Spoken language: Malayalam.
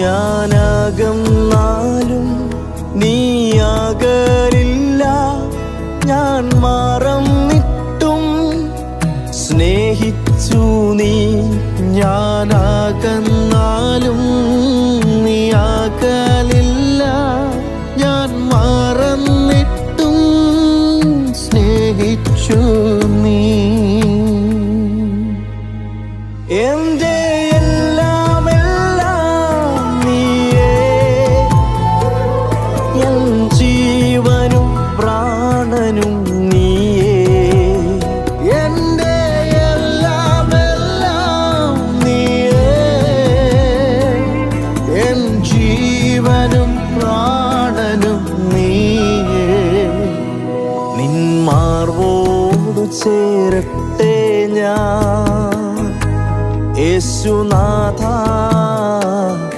ഞാനകന്നാലും നീ അകലില്ല, ഞാൻ മറന്നിട്ടും സ്നേഹിച്ചു നീ. ഞാനകന്നാലും നീ അകലില്ല, ഞാൻ മറന്നിട്ടും സ്നേഹിച്ചു നീ. എൻ്റെ ജീവനും പ്രാണനും നീയേ, എൻ്റെ എല്ലാം എല്ലാം നീയേ, എൻ ജീവനും പ്രാണനും നീയേ. നിൻ മാർവോട് ചേരട്ടെ ഞാൻ യേശുനാഥാ.